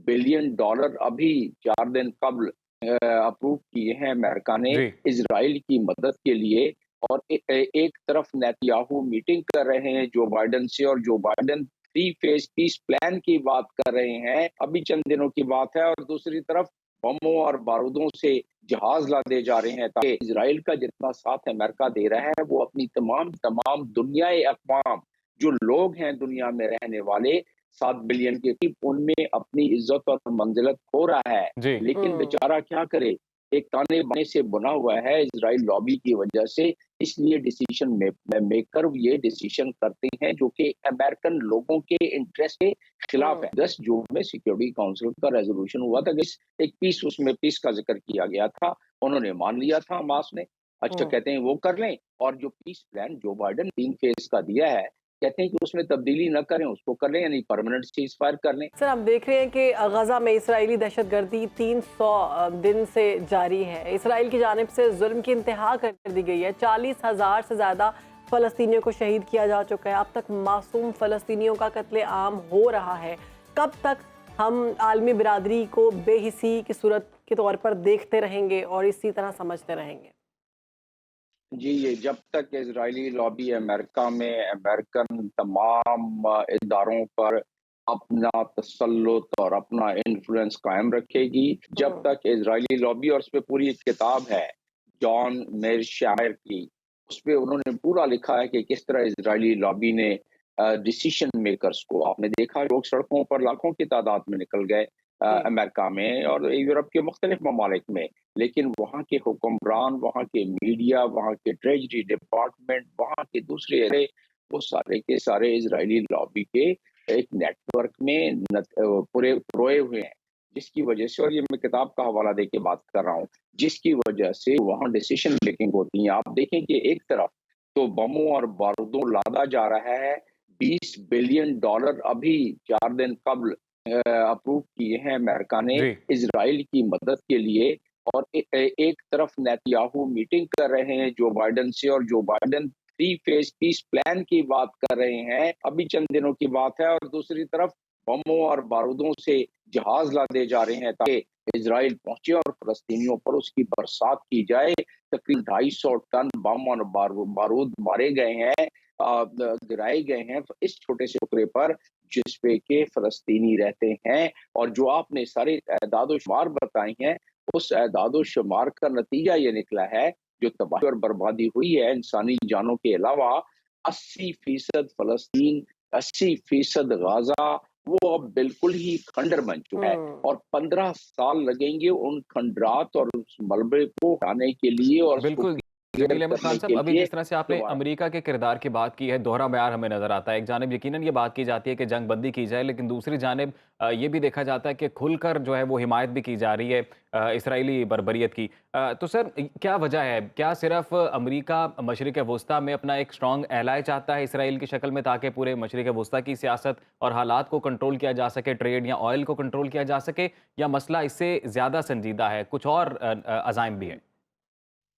Billion dollar अभी 4 दिन कबल अप्रूव किए हैं अमेरिका ने जी। इजराइल की मदद के लिए। और एक तरफ नेतन्याहू मीटिंग कर रहे हैं जो बाइडेन से, और जो बाइडेन 3 फेज पीस प्लान की बात कर रहे हैं, अभी चंद दिनों की बात है। और दूसरी तरफ बमों और बारूदों से जहाज लादे जा रहे हैं, ताकि इजराइल का जितना साथ अमेरिका दे रहा है वो अपनी तमाम दुनियाई अक़वाम, जो लोग हैं दुनिया में रहने वाले 7 बिलियन के करीब, उनमें अपनी इज्जत और मंजिलत खो रहा है। जी। लेकिन बेचारा क्या करे, एक ताने बाने से बुना हुआ है इजराइल लॉबी की वजह से। इसलिए डिसीजन मेकर ये डिसीजन करते हैं जो कि अमेरिकन लोगों के इंटरेस्ट के खिलाफ है। 10 जून में सिक्योरिटी काउंसिल का रेजोल्यूशन हुआ था कि एक पीस, उसमें पीस का जिक्र किया गया था, उन्होंने मान लिया था हमास ने। अच्छा, कहते हैं वो कर लें। और जो peace plan Joe Biden 3 phase का दिया है, कहते हैं कि उसमें तब्दीली न करें, उसको कर लें, यानी परमानेंट सीज फायर कर लें। सर, हम देख रहे हैं कि गजा में इसराइली दहशतगर्दी 300 दिन से जारी है। इसराइल की जानिब से जुल्म की इंतहा कर दी गई है। 40,000 से ज़्यादा फ़लस्तीनियों को शहीद किया जा चुका है। अब तक मासूम फ़लस्तीनियों का कत्ले आम हो रहा है। कब तक हम आलमी बिरादरी को बेहिसी की सूरत के तौर पर देखते रहेंगे और इसी तरह समझते रहेंगे? जी, ये जब तक इजरायली लॉबी अमेरिका में अमेरिकन तमाम इदारों पर अपना तसल्लुत और अपना इन्फ्लुएंस कायम रखेगी, जब तक इजरायली लॉबी, और उस पे पूरी एक किताब है जॉन मेर्शायर की, उस पे उन्होंने पूरा लिखा है कि किस तरह इजरायली लॉबी ने डिसीजन मेकर्स को, आपने देखा लोग सड़कों पर लाखों की तादाद में निकल गए अमेरिका में और यूरोप के मुख्तलिफ ममालिक में। लेकिन वहाँ के हुक्मरान, वहाँ के मीडिया, वहाँ के ट्रेजरी डिपार्टमेंट, वहाँ के दूसरे इदारे, वो सारे के सारे इजरायली लॉबी के एक नेटवर्क में पूरे रोए हुए हैं, जिसकी वजह से, और ये मैं किताब का हवाला दे के बात कर रहा हूँ, जिसकी वजह से वहाँ डिसीजन मेकिंग होती है। आप देखें कि एक तरफ तो बमों और बारूदों लादा जा रहा है, 20 बिलियन डॉलर अभी 4 दिन कबल अप्रूव किए हैं अमेरिका ने जी। इजराइल की मदद के लिए। और एक तरफ नेतन्याहू मीटिंग कर रहे हैं जो बाइडेन से, और जो बाइडेन 3 फेज पीस प्लान की बात कर रहे हैं, अभी चंद दिनों की बात है। और दूसरी तरफ बमों और बारूदों से जहाज लादे जा रहे हैं, ताकि इजराइल पहुंचे और फलस्तीनियों पर उसकी बरसात की जाए। तकरीबन 250 टन बम और बारूद मारे गए हैं, गिराए गए हैं इस छोटे से टुकड़े पर जिस पे के फलस्तीनी रहते हैं। और जो आपने सारे एदाद शुमार बताई हैं, उस एदाद शुमार का नतीजा ये निकला है, जो तबाही और बर्बादी हुई है इंसानी जानों के अलावा, 80% फलस्तीन, 80% गाजा, वो अब बिल्कुल ही खंडर बन चुका है। और 15 साल लगेंगे उन खंडरात और उस मलबे को हटाने के लिए और उसको बिल्कुल। क्लियर जमील अहमद करने खान के साहब, अभी लिए जिस तरह से आपने दोबारा। अमेरिका के किरदार की बात की है, दोहरा बयार हमें नज़र आता है। एक जानिब यकीनन ये बात की जाती है कि जंग बंदी की जाए, लेकिन दूसरी जानिब ये भी देखा जाता है कि खुलकर जो है वो हिमायत भी की जा रही है इसराइली बर्बरियत की। तो सर, क्या वजह है? क्या सिर्फ अमेरिका मशरिक़ वस्ता में अपना एक स्ट्रॉन्ग एलाय चाहता है इसराइल की शक्ल में, ताकि पूरे मशरिक़ वस्ता की सियासत और हालात को कंट्रोल किया जा सके, ट्रेड या ऑयल को कंट्रोल किया जा सके, या मसला इससे ज़्यादा संजीदा है, कुछ और अज़ाइम भी है?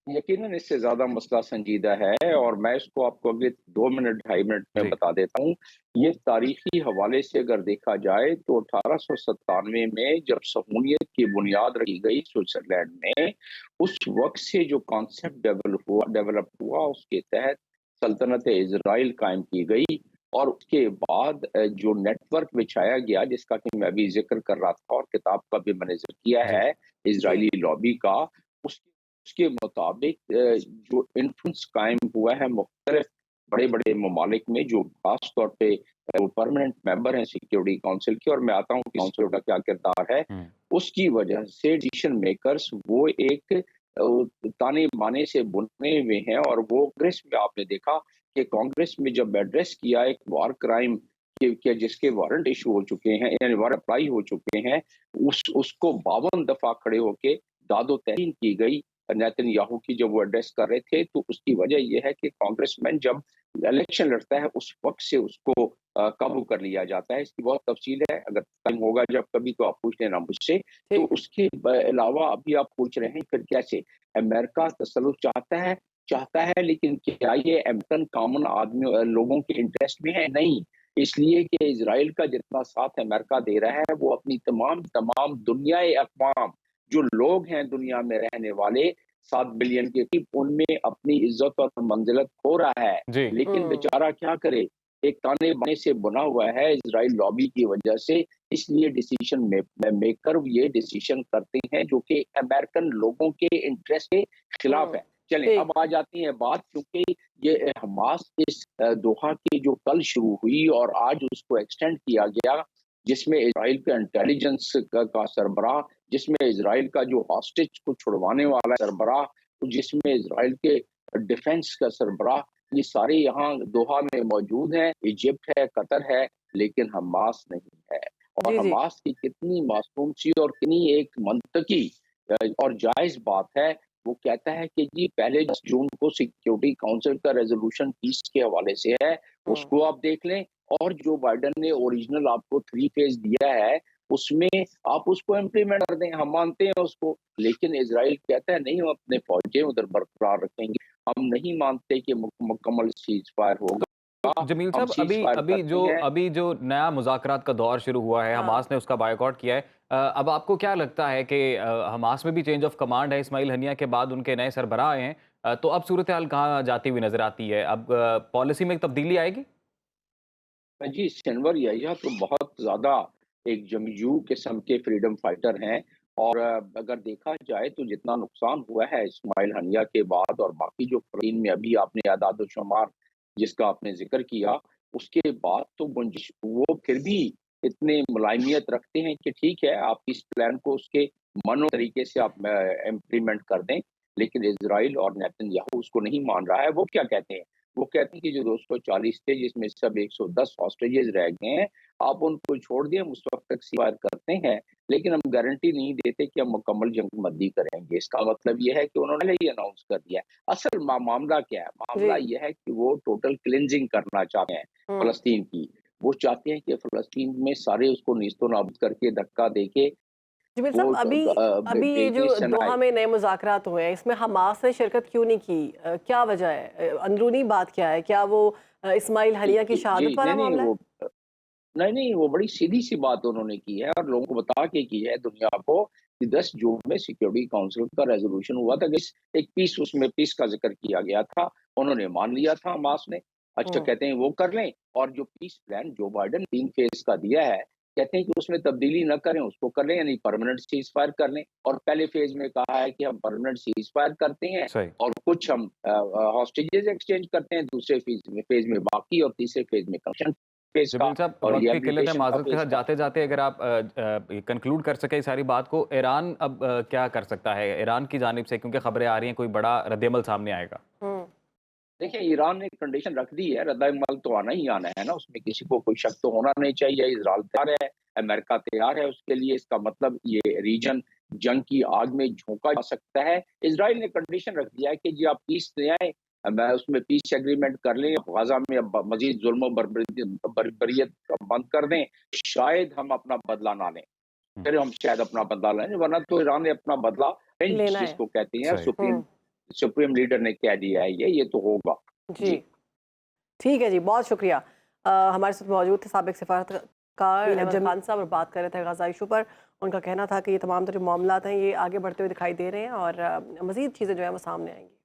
यकीनन इससे ज़्यादा मसला संजीदा है, और मैं इसको आपको अगले 2 मिनट, ढाई मिनट में जी। बता देता हूँ। ये तारीखी हवाले से अगर देखा जाए तो 1897 में जब सहूलियत की बुनियाद रखी गई स्विट्ज़रलैंड में, उस वक़्त से जो कॉन्सेप्ट डेवलप हुआ उसके तहत सल्तनत इज़राइल कायम की गई। और उसके बाद जो नेटवर्क बिछाया गया, जिसका कि मैं अभी ज़िक्र कर रहा था और किताब का भी मैंने ज़िक्र किया जी। है, जी। इज़राइली लॉबी का, उस उसके मुताबिक जो इन्फ्लुएंस कायम हुआ है मुख्तलिफ बड़े-बड़े ममालिक में, जो खास तौर पे वो परमानेंट मेंबर हैं सिक्योरिटी काउंसिल के, और मैं आता हूँ कि काउंसिल का क्या किरदार है। हुँ। उसकी वजह से डिसीजन मेकर्स वो एक ताने-बाने से बुने हुए हैं। और वो कांग्रेस में आपने देखा कि कांग्रेस में जब एड्रेस किया एक वार क्राइम के जिसके वारंट इशू हो चुके हैं, यानी वारंट अप्लाई हो चुके हैं, उसको 52 दफ़ा खड़े होके दादो-तहरीन की गई नेतन्याहू की, जब वो एड्रेस कर रहे थे। तो उसकी वजह ये है कि कांग्रेसमैन जब इलेक्शन लड़ता है उस वक्त से उसको काबू कर लिया जाता है। इसकी बहुत तफसील है, अगर टाइम होगा जब कभी तो आप पूछ लेना मुझसे। तो ठीक है। उसके अलावा अभी आप पूछ रहे हैं फिर कैसे अमेरिका तसल्लुत चाहता है, लेकिन क्या ये अमेरिकन कॉमन आदमी लोगों के इंटरेस्ट में है? नहीं। اس لیے کہ اسرائیل کا جتنا ساتھ امریکہ دے رہا ہے وہ اپنی تمام دنیا اقوام جو لوگ ہیں دنیا میں رہنے والے 7 بلین کے قریب ان میں اپنی عزت اور منزلت کھو رہا ہے، جی لیکن بیچارہ کیا کرے، ایک تانے بانے سے بنا ہوا ہے اسرائیل لابی کی وجہ سے، اس لیے ڈیسیشن میکر یہ ڈیسیشن کرتے ہیں جو کہ امریکن لوگوں کے انٹرسٹ کے خلاف ہے۔ چلیں اب آ جاتی ہے بات، کیونکہ یہ حماس اس دوحہ کی جو کل شروع ہوئی اور آج اس کو ایکسٹینڈ کیا گیا، جس میں اسرائیل کا انٹیلیجنس کا سربراہ، جس میں اسرائیل کا جو ہاسٹیج کو چھڑوانے والا سربراہ، جس میں اسرائیل کے ڈیفنس کا سربراہ، یہ سارے یہاں دوحہ میں موجود ہیں، ایجپٹ ہے، قطر ہے، لیکن حماس نہیں ہے۔ اور جی جی حماس کی کتنی معصوم سی اور کتنی ایک منطقی اور جائز بات ہے، وہ کہتا ہے کہ جی پہلے 10 جون کو سیکیورٹی کونسل کا ریزولوشن پیس کے حوالے سے ہے، اس کو آپ دیکھ لیں، اور جو بائیڈن نے اوریجنل آپ کو 3 فیز دیا ہے اس میں آپ اس کو امپلیمنٹ کر دیں، ہم مانتے ہیں اس کو، لیکن اسرائیل کہتا ہے نہیں، ہم اپنے فوجیں ادھر برقرار رکھیں گے، ہم نہیں مانتے کہ مکمل سیز فائر ہوگا، جمیل ہم صاحب، سیز فائر کرتے ہیں۔ ابھی جو نیا مذاکرات کا دور شروع ہوا ہے، ہاں حماس نے اس کا بائیکاٹ کیا ہے، اب آپ کو کیا لگتا ہے کہ حماس میں بھی چینج آف کمانڈ ہے، اسماعیل ہنیہ کے بعد ان کے نئے سربراہ آئے ہیں، تو اب صورتحال کہاں جاتی ہوئی نظر آتی ہے؟ اب پالیسی میں ایک تبدیلی آئے گی؟ جی سنور یحییٰ تو بہت زیادہ ایک جنگجو قسم کے فریڈم فائٹر ہیں، اور اگر دیکھا جائے تو جتنا نقصان ہوا ہے اسماعیل ہنیہ کے بعد اور باقی جو فلسطین میں ابھی آپ نے اعداد و شمار جس کا آپ نے ذکر کیا، اس کے بعد تو وہ پھر بھی اتنے ملائمیت رکھتے ہیں کہ ٹھیک ہے آپ اس پلان کو اس کے منو طریقے سے آپ امپلیمنٹ کر دیں، لیکن اسرائیل اور نیتن یاہو اس کو نہیں مان رہا ہے۔ وہ کیا کہتے ہیں؟ وہ کہتے ہیں کہ جو 240 تھے جس میں سب 110 ہاسٹیجز رہ گئے ہیں، آپ ان کو چھوڑ دیں، ہم اس وقت تک سیز فائر کرتے ہیں، لیکن ہم گارنٹی نہیں دیتے کہ ہم مکمل جنگ بندی کریں گے۔ اس کا مطلب یہ ہے کہ انہوں نے یہ اناؤنس کر دیا ہے۔ اصل معاملہ کیا ہے؟ جی معاملہ یہ ہے کہ وہ ٹوٹل کلینزنگ کرنا چاہتے ہیں فلسطین کی، وہ چاہتے ہیں کہ فلسطین میں سارے اس کو نیست و نابود کر کے دھکا دے کے جمیل وہ صاحب، ابھی یہ جو بیٹی سنائے۔ دوحہ میں نئے مذاکرات ہوئے ہیں، اس میں حماس نے شرکت کیوں نہیں کی؟ کیا وجہ ہے؟ اندرونی بات کیا ہے؟ کیا وہ اسماعیل جی ہنیہ کی جی شہادت والا معاملہ ہے؟ نہیں وہ بڑی سیدھی سی بات انہوں نے کی ہے اور لوگوں کو بتا کے کی ہے دنیا کو کہ 10 جون میں سیکیورٹی کونسل کا ریزولوشن ہوا تھا کہ ایک پیس، اس میں پیس کا ذکر کیا گیا تھا، انہوں نے مان لیا تھا حماس نے۔ اچھا ہوں کہتے ہیں وہ کر لیں، اور جو پیس پلان جو بائیڈن 3 فیز کا دیا ہے، کہتے ہیں کہ اس میں تبدیلی نہ کریں، اس کو کر لیں، یعنی پرماننٹ سیز فائر کر لیں، اور پہلے فیز میں کہا ہے کہ ہم پرماننٹ سیز فائر کرتے ہیں صحیح۔ اور کچھ ہم ہاسٹیجز ایکسچینج کرتے ہیں دوسرے فیز میں باقی، اور تیسرے فیز میں کنکشن فیز کا جمیل صاحب، اور وقت کی قلت ہے، ریہیبلیٹیشن کا معذرت کے فیز ساتھ کا۔ جاتے جاتے اگر آپ کنکلوڈ کر سکیں اس ساری بات کو، ایران اب کیا کر سکتا ہے ایران کی جانب سے، کیونکہ خبریں آ رہی ہیں کوئی بڑا رد عمل سامنے آئے گا؟ ہوں دیکھیں ایران نے کنڈیشن رکھ دی ہے، رد عمل تو آنا ہی آنا ہے نا، اس میں کسی کو کوئی شک تو ہونا نہیں چاہیے۔ اسرائیل تیار ہے، امریکہ تیار ہے اس کے لیے، اس کا مطلب یہ ریجن جنگ کی آگ میں جھونکا جا سکتا ہے۔ اسرائیل نے کنڈیشن رکھ دیا ہے کہ جی آپ پیس لے آئیں، میں اس میں پیس ایگریمنٹ کر لیں، غزہ میں اب مزید ظلم و بربریت بند کر دیں، شاید ہم اپنا بدلہ نہ لیں، پھر ہم شاید اپنا بدلہ لیں، ورنہ تو ایران نے اپنا بدلہ لینا جس ہے۔ کو کہتے ہیں صحیح۔ سپریم لیڈر نے کہہ دیا ہے یہ تو ہوگا۔ جی جی ٹھیک ہے جی، بہت شکریہ۔ ہمارے ساتھ موجود تھے سابق سفارتکار جمیل خان صاحب، اور بات کر رہے تھے غزہ ایشو پر۔ ان کا کہنا تھا کہ یہ تمام جو معاملات ہیں یہ آگے بڑھتے ہوئے دکھائی دے رہے ہیں، اور مزید چیزیں جو ہیں وہ سامنے آئیں گی۔